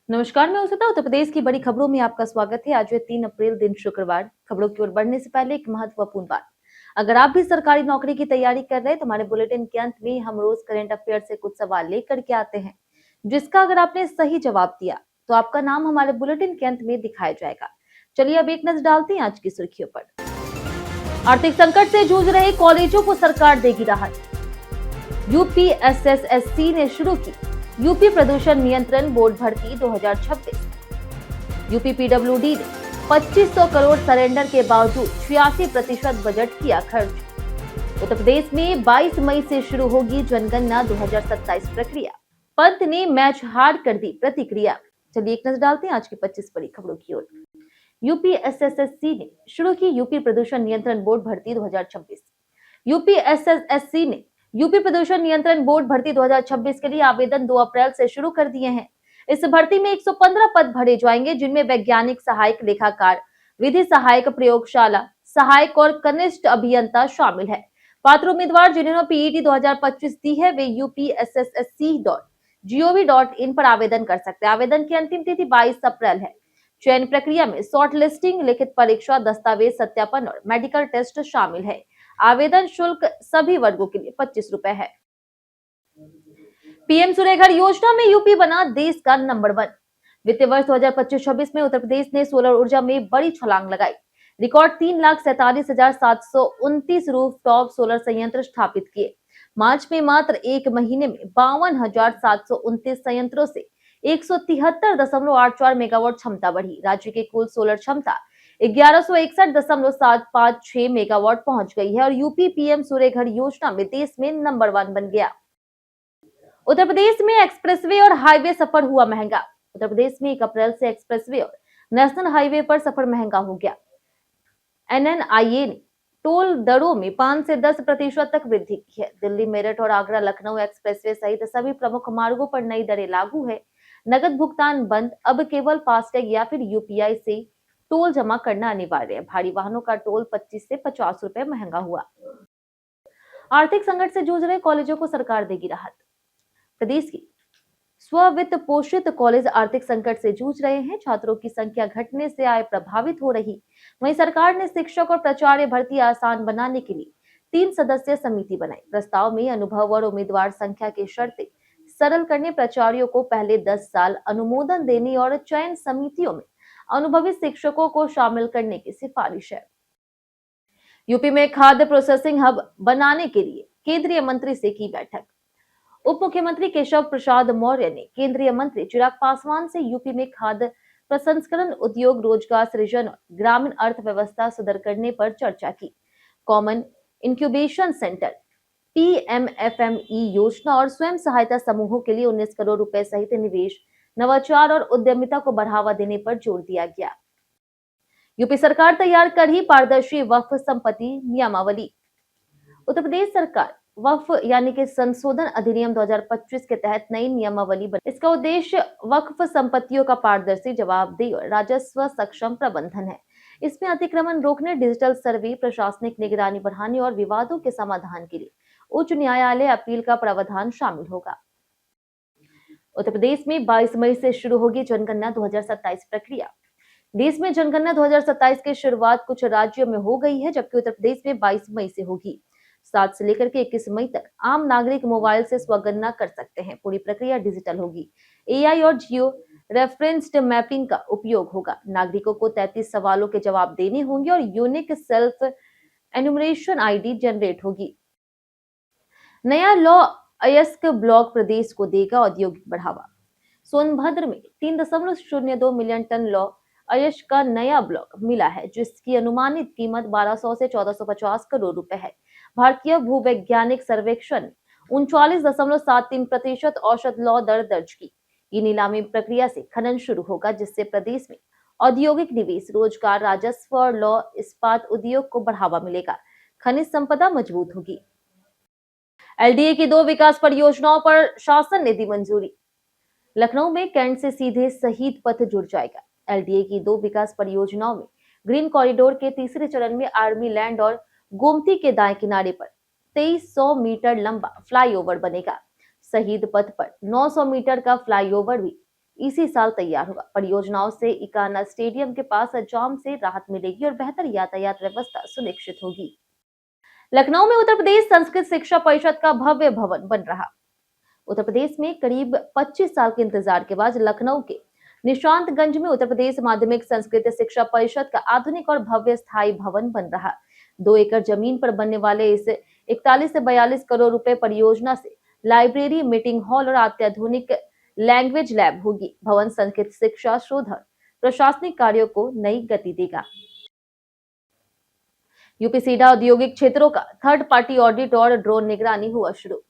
नमस्कार, मैं उषिता। उत्तर प्रदेश की बड़ी खबरों में आपका स्वागत है। आज है 3 अप्रैल, दिन शुक्रवार। खबरों की ओर बढ़ने से पहले एक महत्वपूर्ण बात। अगर आप भी सरकारी नौकरी की तैयारी कर रहे हैं तो हमारे बुलेटिन के अंत में हम रोज करंट अफेयर से कुछ सवाल लेकर के आते हैं, जिसका अगर आपने सही जवाब दिया तो आपका नाम हमारे बुलेटिन के अंत में दिखाया जाएगा। चलिए अब एक नजर डालते हैं आज की सुर्खियों पर। आर्थिक संकट से जूझ रहे कॉलेजों को सरकार देगी राहत। यूपीएसएसएससी ने शुरू की यूपी प्रदूषण नियंत्रण बोर्ड भर्ती 2026। यूपी पीडब्ल्यूडी ने 2500 करोड़ सरेंडर के बावजूद 86% बजट किया खर्च। उत्तर प्रदेश में 22 मई से शुरू होगी जनगणना 2027 प्रक्रिया। पंत ने मैच हार कर दी प्रतिक्रिया। चलिए एक नजर डालते हैं आज की 25 बड़ी खबरों की ओर। यूपीएसएसएससी ने शुरू की यूपी प्रदूषण नियंत्रण बोर्ड भर्ती 2026। यूपीएसएसएससी ने यूपी प्रदूषण नियंत्रण बोर्ड भर्ती 2026 के लिए आवेदन 2 अप्रैल से शुरू कर दिए हैं। इस भर्ती में 115 पद भरे जाएंगे, जिनमें वैज्ञानिक सहायक लेखाकार, विधि सहायक, प्रयोगशाला सहायक और कनिष्ठ अभियंता शामिल है। पात्र उम्मीदवार जिन्होंने पीईटी 2025 दी है वे upssc.gov.in पर आवेदन कर सकते हैं। आवेदन की अंतिम तिथि 22 अप्रैल है। चयन प्रक्रिया में शॉर्ट लिस्टिंग, लिखित परीक्षा, दस्तावेज सत्यापन और मेडिकल टेस्ट शामिल है। आवेदन शुल्क सभी वर्गों के लिए 25 रुपए है। पीएम सूर्यघर योजना में यूपी बना देश का नंबर 1। वित्तीय वर्ष 2025-26 में उत्तर प्रदेश ने सोलर ऊर्जा में बड़ी छलांग लगाई। रिकॉर्ड 3,47,729 रूफटॉप सोलर संयंत्र स्थापित किए। मार्च में मात्र एक महीने में 52,729 संयंत्रों से 173.84 मेगावाट क्षमता बढ़ी। राज्य की कुल सोलर क्षमता 1161.756 मेगावाट पहुंच गई है और यूपी पीएम सूर्यघर योजना में देश में नंबर 1 बन गया। उत्तर प्रदेश में एक्सप्रेसवे और हाईवे सफर हुआ महंगा। उत्तर प्रदेश में 1 अप्रैल से एक्सप्रेसवे और नेशनल हाईवे पर सफर महंगा हो गया। एनएनआईए ने टोल दरों में 5 से 10% तक वृद्धि की है। दिल्ली, मेरठ और आगरा लखनऊ एक्सप्रेसवे सहित सभी प्रमुख मार्गों पर नई दरें लागू है। नकद भुगतान बंद, अब केवल फास्टैग या फिर यूपीआई से टोल जमा करना अनिवार्य है। भारी वाहनों का टोल 25 से 50 रुपए महंगा हुआ। आर्थिक संकट से जूझ रहे कॉलेजों को सरकार देगी राहत। प्रदेश की स्ववित्त पोषित कॉलेज आर्थिक संकट से जूझ रहे हैं। छात्रों की संख्या घटने से आय प्रभावित हो रही। वहीं सरकार ने शिक्षक और प्राचार्य भर्ती आसान बनाने के लिए 3 सदस्यीय समिति बनाई। प्रस्ताव में अनुभव और उम्मीदवार संख्या की शर्तें सरल करने, प्राचार्यों को पहले 10 साल अनुमोदन देने और चयन समितियों में अनुभवी शिक्षकों को शामिल करने की सिफारिश है। यूपी में खाद्य प्रोसेसिंग हब बनाने के लिए केंद्रीय मंत्री से की बैठक। उप मुख्यमंत्री केशव प्रसाद मौर्य ने केंद्रीय मंत्री चिराग पासवान से यूपी में खाद्य प्रसंस्करण उद्योग, रोजगार सृजन और ग्रामीण अर्थव्यवस्था सुदृढ़ करने पर चर्चा की। कॉमन इंक्यूबेशन सेंटर, पीएमएफएमई योजना और स्वयं सहायता समूहों के लिए 19 करोड़ रुपए सहित निवेश, नवाचार और उद्यमिता को बढ़ावा देने पर जोर दिया गया। यूपी सरकार तैयार कर ही पारदर्शी वक्फ संपत्ति नियमावली। उत्तर प्रदेश सरकार वक्फ यानी कि संशोधन अधिनियम 2025 के तहत नई नियमावली बनी। इसका उद्देश्य वक्फ संपत्तियों का पारदर्शी, जवाबदेही और राजस्व सक्षम प्रबंधन है। इसमें अतिक्रमण रोकने, डिजिटल सर्वे, प्रशासनिक निगरानी बढ़ाने और विवादों के समाधान के लिए उच्च न्यायालय अपील का प्रावधान शामिल होगा। उत्तर प्रदेश में 22 मई से शुरू होगी जनगणना 2027 प्रक्रिया। देश में जनगणना 2027 की शुरुआत कुछ राज्यों में हो गई है, जबकि उत्तर प्रदेश में 22 मई से होगी। 7 से लेकर के 21 मई तक आम नागरिक मोबाइल से स्वगणना कर सकते हैं। पूरी प्रक्रिया डिजिटल होगी। एआई और जियो रेफरेंस्ड मैपिंग का उपयोग होगा। नागरिकों को 33 सवालों के जवाब देने होंगे और unique self enumeration ID generate होगी। नया लॉ अयस्क ब्लॉक प्रदेश को देगा औद्योगिक बढ़ावा। सोनभद्र में 3.02 मिलियन टन लॉ अयस्क का नया ब्लॉक मिला है, जिसकी अनुमानित कीमत 1200 से 1450 करोड़ रुपए है। भारतीय भूवैज्ञानिक सर्वेक्षण ने 39.73% औसत लॉ दर दर्ज की। ये नीलामी प्रक्रिया से खनन शुरू होगा, जिससे प्रदेश में औद्योगिक निवेश, रोजगार, राजस्व और लौह इस्पात उद्योग को बढ़ावा मिलेगा। खनिज संपदा मजबूत होगी। एलडीए की 2 विकास परियोजनाओं पर शासन ने दी मंजूरी। लखनऊ में कैंट से सीधे शहीद पथ जुड़ जाएगा। एलडीए की 2 विकास परियोजनाओं में ग्रीन कॉरिडोर के तीसरे चरण में आर्मी लैंड और गोमती के दाएं किनारे पर 2300 मीटर लंबा फ्लाईओवर बनेगा। शहीद पथ पर 900 मीटर का फ्लाईओवर भी इसी साल तैयार होगा। परियोजनाओं से इकाना स्टेडियम के पास जाम से राहत मिलेगी और बेहतर यातायात व्यवस्था सुनिश्चित होगी। लखनऊ में उत्तर प्रदेश संस्कृत शिक्षा परिषद का भव्य भवन बन रहा। उत्तर प्रदेश में करीब 25 साल के इंतजार के बाद लखनऊ के निशांतगंज में उत्तर प्रदेश माध्यमिक संस्कृत शिक्षा परिषद का आधुनिक और भव्य स्थायी भवन बन रहा। 2 एकड़ जमीन पर बनने वाले इस 41 से 42 करोड़ रुपए परियोजना से लाइब्रेरी, मीटिंग हॉल और अत्याधुनिक लैंग्वेज लैब होगी। भवन संस्कृत शिक्षा, शोध और प्रशासनिक कार्यों को नई गति देगा। यूपी सीडा औद्योगिक क्षेत्रों का थर्ड पार्टी ऑडिट और ड्रोन निगरानी हुआ शुरू।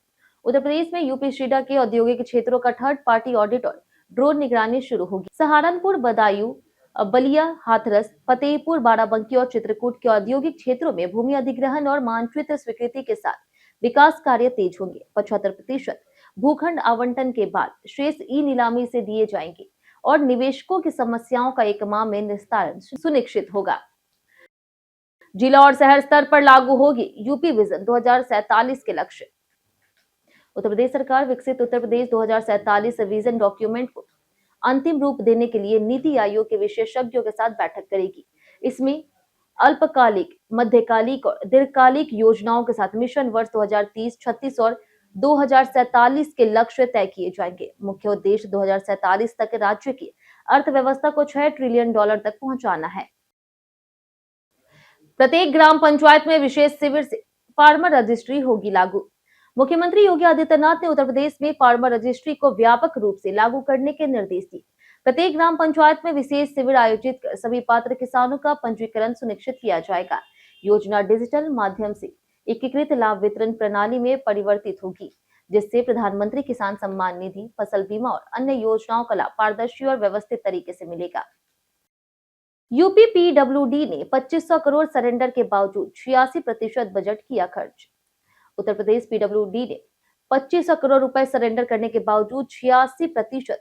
उत्तर प्रदेश में यूपी सीडा के औद्योगिक क्षेत्रों का थर्ड पार्टी ऑडिट और ड्रोन निगरानी शुरू होगी। सहारनपुर, बदायूं, बलिया, हाथरस, फतेहपुर, बाराबंकी और चित्रकूट के औद्योगिक क्षेत्रों में भूमि अधिग्रहण और मानचित्र स्वीकृति के साथ विकास कार्य तेज होंगे। 75% भूखंड आवंटन के बाद शेष ई नीलामी से दिए जाएंगे और निवेशकों की समस्याओं का 1 माह में निस्तारण सुनिश्चित होगा। जिला और शहर स्तर पर लागू होगी यूपी विजन 2047 के लक्ष्य। उत्तर प्रदेश सरकार विकसित उत्तर प्रदेश 2047 विजन डॉक्यूमेंट को अंतिम रूप देने के लिए नीति आयोग के विशेषज्ञों के साथ बैठक करेगी। इसमें अल्पकालिक, मध्यकालिक और दीर्घकालिक योजनाओं के साथ मिशन वर्ष 2030, 36 और 2047 के लक्ष्य तय किए जाएंगे। मुख्य उद्देश्य 2047 तक राज्य की अर्थव्यवस्था को $6 ट्रिलियन तक पहुंचाना है। प्रत्येक ग्राम पंचायत में विशेष शिविर से फार्मर रजिस्ट्री होगी लागू। मुख्यमंत्री योगी आदित्यनाथ ने उत्तर प्रदेश में फार्मर रजिस्ट्री को व्यापक रूप से लागू करने के निर्देश दिए। प्रत्येक ग्राम पंचायत में विशेष शिविर आयोजित कर सभी पात्र किसानों का पंजीकरण सुनिश्चित किया जाएगा। योजना डिजिटल माध्यम से एकीकृत लाभ वितरण प्रणाली में परिवर्तित होगी, जिससे प्रधानमंत्री किसान सम्मान निधि, फसल बीमा और अन्य योजनाओं का लाभ पारदर्शी और व्यवस्थित तरीके से मिलेगा। यूपी पीडब्ल्यूडी ने 2500 करोड़ सरेंडर के बावजूद 86% बजट किया खर्च। उत्तर प्रदेश पीडब्ल्यूडी ने 2500 करोड़ रुपए सरेंडर करने के बावजूद 86%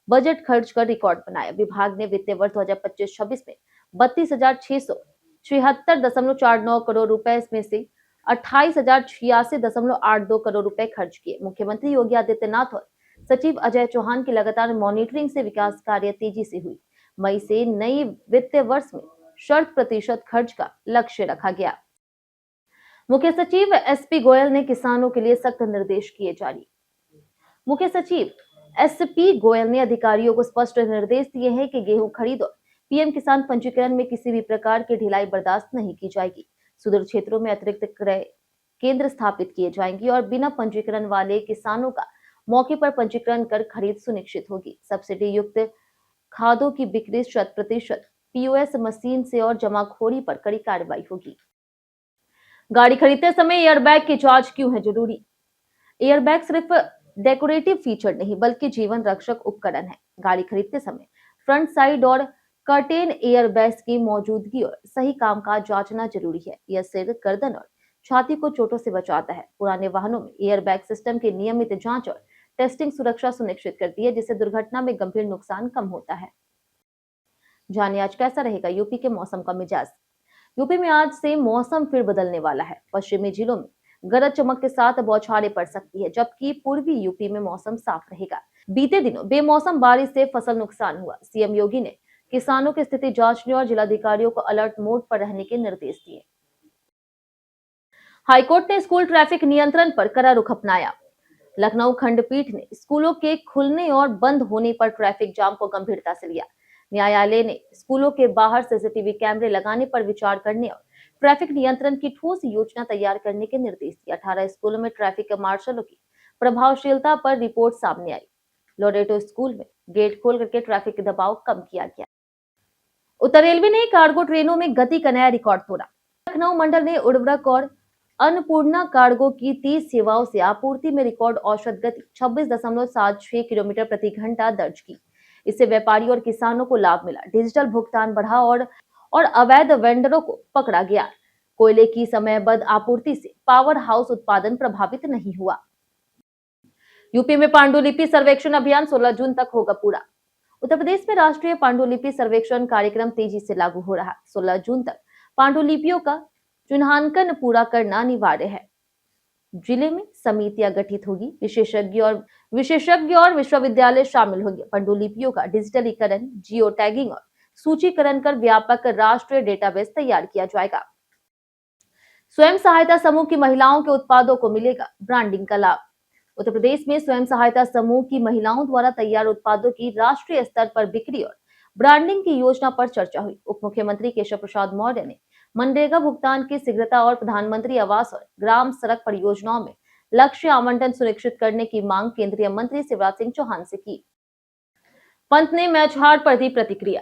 बजट खर्च कर रिकॉर्ड बनाया। विभाग ने वित्तीय वर्ष 2025-26 में 32,676.49 करोड़ रुपए में से 28,086.82 करोड़ रुपए खर्च किए। मुख्यमंत्री योगी आदित्यनाथ और सचिव अजय चौहान की लगातार मॉनिटरिंग से विकास कार्य तेजी से हुई। मई से नई वित्तीय वर्ष में 60% खर्च का लक्ष्य रखा गया। मुख्य सचिव एसपी गोयल ने किसानों के लिए सख्त निर्देश किए जारी। मुख्य सचिव एसपी गोयल ने अधिकारियों को स्पष्ट निर्देश दिए हैं कि गेहूं खरीद और पीएम किसान पंजीकरण में किसी भी प्रकार की ढिलाई बर्दाश्त नहीं की जाएगी। सुदूर क्षेत्रों में अतिरिक्त क्रय केंद्र स्थापित किए जाएंगे और बिना पंजीकरण वाले किसानों का मौके पर पंजीकरण कर खरीद सुनिश्चित होगी। सब्सिडी युक्त खादों की बिक्री 100%, पीओएस मशीन से और जमाखोरी पर कड़ी कार्रवाई होगी। गाड़ी खरीदते समय एयरबैग की जांच क्यों है जरूरी? एयरबैग सिर्फ डेकोरेटिव फीचर नहीं बल्कि जीवन रक्षक उपकरण है। गाड़ी खरीदते समय फ्रंट साइड और कर्टेन एयरबैग्स की मौजूदगी और सही कामकाज जांचना जरूरी है। यह सिर, गर्दन और छाती को चोटों से बचाता है। पुराने वाहनों में एयरबैग सिस्टम की नियमित जांच और टेस्टिंग सुरक्षा सुनिश्चित करती है, जिससे दुर्घटना में गंभीर नुकसान कम होता है। जानिए आज कैसा रहेगा यूपी के मौसम का मिजाज। यूपी में आज से मौसम फिर बदलने वाला है। पश्चिमी जिलों में गरज चमक के साथ बौछारें पड़ सकती है, जबकि पूर्वी यूपी में मौसम साफ रहेगा। बीते दिनों बेमौसम बारिश से फसल नुकसान हुआ। सीएम योगी ने किसानों की स्थिति जांचने और जिलाधिकारियों को अलर्ट मोड पर रहने के निर्देश दिए। हाईकोर्ट ने स्कूल ट्रैफिक नियंत्रण पर कड़ा रुख अपनाया। लखनऊ खंडपीठ ने स्कूलों के खुलने और बंद होने पर ट्रैफिक जाम को गंभीरता से लिया। न्यायालय ने स्कूलों के बाहर सीसीटीवी कैमरे लगाने पर विचार करने और ट्रैफिक नियंत्रण की ठोस योजना तैयार करने के निर्देश दिए। 18 स्कूलों में ट्रैफिक मार्शलों की प्रभावशीलता पर रिपोर्ट सामने आई। लोरेटो स्कूल में गेट खोल करके ट्रैफिक दबाव कम किया गया। उत्तर रेलवे ने कार्गो ट्रेनों में गति का नया रिकॉर्ड तोड़ा। लखनऊ मंडल ने उर्वरक और अन्नपूर्णा कार्गो की 30 सेवाओं से आपूर्ति में रिकॉर्ड औसत गति 26.76 किलोमीटर प्रति घंटा दर्ज की। इससे व्यापारी और किसानों को लाभ मिला। डिजिटल भुगतान बढ़ा और अवैध वेंडरों को पकड़ा गया। कोयले की समयबद्ध आपूर्ति से पावर हाउस उत्पादन प्रभावित नहीं हुआ। यूपी में पांडुलिपि सर्वेक्षण अभियान 16 जून तक होगा पूरा। उत्तर प्रदेश में राष्ट्रीय पांडुलिपि सर्वेक्षण कार्यक्रम तेजी से लागू हो रहा है। 16 जून तक पांडुलिपियों का चिन्हांकन पूरा करना अनिवार्य है। जिले में समितियां गठित होगी, विशेषज्ञ और विश्वविद्यालय शामिल होंगे। पांडुलिपियों का डिजिटलीकरण, जियो टैगिंग और सूचीकरण कर व्यापक राष्ट्रीय डेटाबेस तैयार किया जाएगा। स्वयं सहायता समूह की महिलाओं के उत्पादों को मिलेगा ब्रांडिंग का लाभ। उत्तर प्रदेश में स्वयं सहायता समूह की महिलाओं द्वारा तैयार उत्पादों की राष्ट्रीय स्तर पर बिक्री और ब्रांडिंग की योजना पर चर्चा हुई। उप मुख्यमंत्री केशव प्रसाद मौर्य ने मनरेगा भुगतान की शीघ्रता और प्रधानमंत्री आवास और ग्राम सड़क परियोजनाओं में लक्ष्य आवंटन सुनिश्चित करने की मांग केंद्रीय मंत्री शिवराज सिंह चौहान से की। पंत ने मैच हार पर दी प्रतिक्रिया।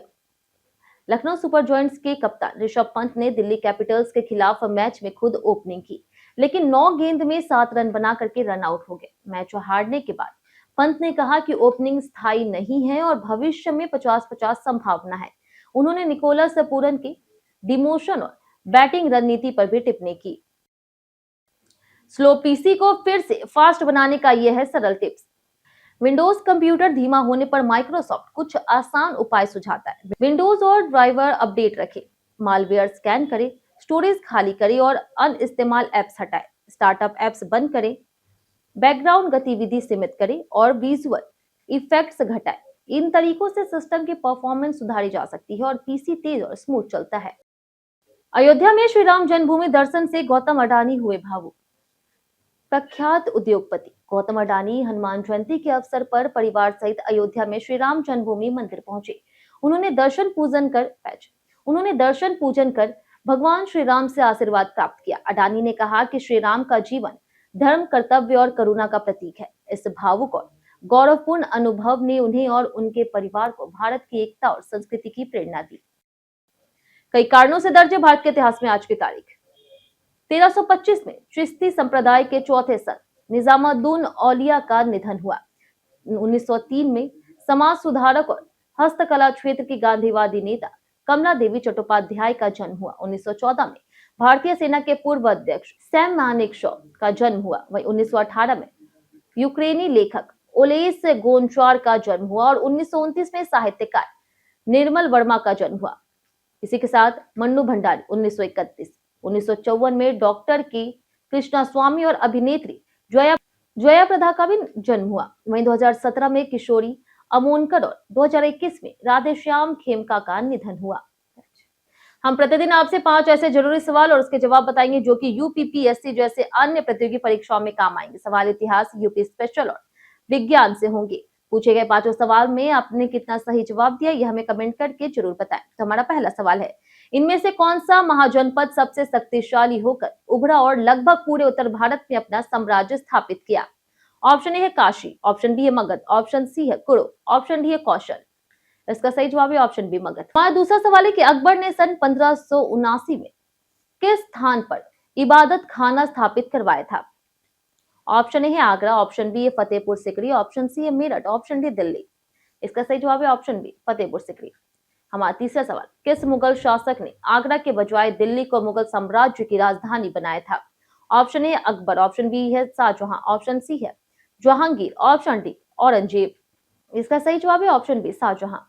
लखनऊ सुपर जॉयंट्स के कप्तान ऋषभ पंत ने दिल्ली कैपिटल्स के खिलाफ मैच में खुद ओपनिंग की, लेकिन 9 गेंद में 7 रन बना करके रन आउट हो गए। मैच हारने के बाद पंत ने कहा कि ओपनिंग स्थायी नहीं है और भविष्य में 50-50 संभावना है। उन्होंने निकोलस पूरन की डिमोशन और बैटिंग रणनीति पर भी टिप्पणी की। स्लो पीसी को फिर से फास्ट बनाने का यह है सरल टिप्स। विंडोज कंप्यूटर धीमा होने पर माइक्रोसॉफ्ट कुछ आसान उपाय सुझाता है। विंडोज और ड्राइवर अपडेट रखें, मालवेयर स्कैन करें, स्टोरेज खाली करें और अनइस्तेमाल ऐप्स हटाएं, स्टार्टअप ऐप्स बंद करें, बैकग्राउंड गतिविधि सीमित करें और विजुअल इफेक्ट्स घटाएं। इन तरीकों से सिस्टम की परफॉर्मेंस सुधारी जा सकती है और पीसी तेज और स्मूथ चलता है। अयोध्या में श्री राम जन्मभूमि दर्शन से गौतम अडानी हुए भावुक। प्रख्यात उद्योगपति गौतम अडानी हनुमान जयंती के अवसर पर परिवार सहित अयोध्या में श्री राम जन्मभूमि मंदिर पहुंचे। उन्होंने दर्शन पूजन कर भगवान श्री राम से आशीर्वाद प्राप्त किया। अडानी ने कहा कि श्री राम का जीवन धर्म, कर्तव्य और करुणा का प्रतीक है। इस भावुक और गौरवपूर्ण अनुभव ने उन्हें और उनके परिवार को भारत की एकता और संस्कृति की प्रेरणा दी। कई कारणों से दर्ज है भारत के इतिहास में आज की तारीख। 1325 में चिश्ती संप्रदाय के चौथे संत निजामुद्दीन औलिया का निधन हुआ। 1903 में समाज सुधारक और हस्तकला क्षेत्र की गांधीवादी नेता कमला देवी चट्टोपाध्याय का जन्म हुआ। 1914 में भारतीय सेना के पूर्व अध्यक्ष सैम मानेकशॉ का जन्म हुआ। वहीं 1918 में यूक्रेनी लेखक ओलेस गोंचार का जन्म हुआ और 1929 में साहित्यकार निर्मल वर्मा का जन्म हुआ। इसी के साथ मन्नू भंडारी 1931, 1954 में डॉक्टर के कृष्णा स्वामी और अभिनेत्री जया प्रदा का भी जन्म हुआ। वहीं 2017 में किशोरी अमोनकर और 2021 में राधेश्याम खेमका का निधन हुआ। हम प्रतिदिन आपसे 5 ऐसे जरूरी सवाल और उसके जवाब बताएंगे जो कि यूपीपीएससी जैसे अन्य प्रतियोगी परीक्षाओं में काम आएंगे। सवाल इतिहास, यूपी स्पेशल और विज्ञान से होंगे। पूछे गए 5 सवाल में आपने कितना सही जवाब दिया यह हमें कमेंट करके जरूर बताएं। तो हमारा पहला सवाल है, इनमें से कौन सा महाजनपद सबसे शक्तिशाली होकर उभरा और लगभग पूरे उत्तर भारत में अपना साम्राज्य स्थापित किया? ऑप्शन ए है काशी, ऑप्शन बी है मगध, ऑप्शन सी है कुरु, ऑप्शन डी है कौशल। इसका सही जवाब है ऑप्शन बी मगध। हमारा दूसरा सवाल है कि अकबर ने सन 1579 में किस स्थान पर इबादत खाना स्थापित करवाया था? ऑप्शन ए है आगरा, ऑप्शन बी है फतेहपुर सिकरी, ऑप्शन सी है मेरठ, ऑप्शन डी दिल्ली। इसका सही जवाब है ऑप्शन बी फतेहपुर सिकरी। हमारा तीसरा सवाल, किस मुगल शासक ने आगरा के बजाय दिल्ली को मुगल साम्राज्य की राजधानी बनाया था? Option A Akbar, option B है शाहजहां, ऑप्शन सी है जहांगीर, ऑप्शन डी औरंगजेब। इसका सही जवाब है ऑप्शन बी शाहजहां।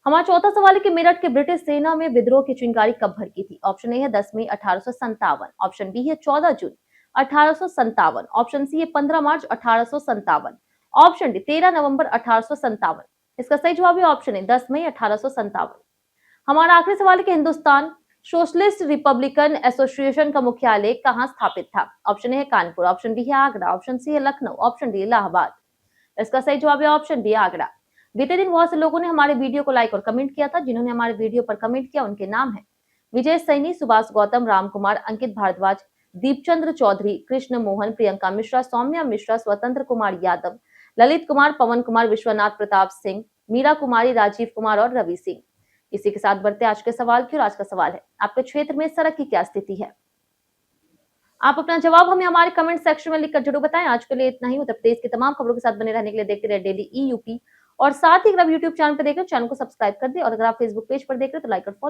हमारा चौथा सवाल है कि मेरठ के ब्रिटिश सेना में विद्रोह की चिंगारी कब भड़की थी? ऑप्शन ए है 10 मई 1857, ऑप्शन बी है 14 जून 1857, ऑप्शन सी है 15 मार्च 1857, ऑप्शन डी 13 नवंबर 1857। इसका सही जवाब है ऑप्शन ए 10 मई 1857। हमारा आखिरी सवाल है कि हिंदुस्तान सोशलिस्ट रिपब्लिकन एसोसिएशन का मुख्यालय कहां स्थापित था? ऑप्शन ए है कानपुर, ऑप्शन बी है आगरा, ऑप्शन सी है लखनऊ, ऑप्शन डी इलाहाबाद। इसका सही जवाब है ऑप्शन बी आगरा। बीते दिन बहुत से लोगों ने हमारे वीडियो को लाइक और कमेंट किया था। जिन्होंने हमारे वीडियो पर कमेंट किया उनके नाम है विजय सैनी, सुभाष गौतम, राम कुमार, अंकित भारद्वाज, दीपचंद्र चौधरी, कृष्ण मोहन, प्रियंका मिश्रा, सौम्या मिश्रा, स्वतंत्र कुमार यादव, ललित कुमार, पवन कुमार, विश्वनाथ प्रताप सिंह, मीरा कुमारी, राजीव कुमार और रवि सिंह। इसी के साथ बढ़ते आज के सवाल की। और आज का सवाल है, आपके क्षेत्र में सड़क की क्या स्थिति है? आप अपना जवाब हमें हमारे कमेंट सेक्शन में लिखकर जरूर बताएं। आज के लिए इतना ही। उत्तर प्रदेश की तमाम खबरों के साथ बने रहने के लिए देखते रहे डेली ईयूपी और साथ ही अगर आप यूट्यूब चैनल पर देख रहे हैं चैनल को सब्सक्राइब कर दे और अगर आप फेसबुक पेज पर देख रहे हैं तो लाइक और फॉलो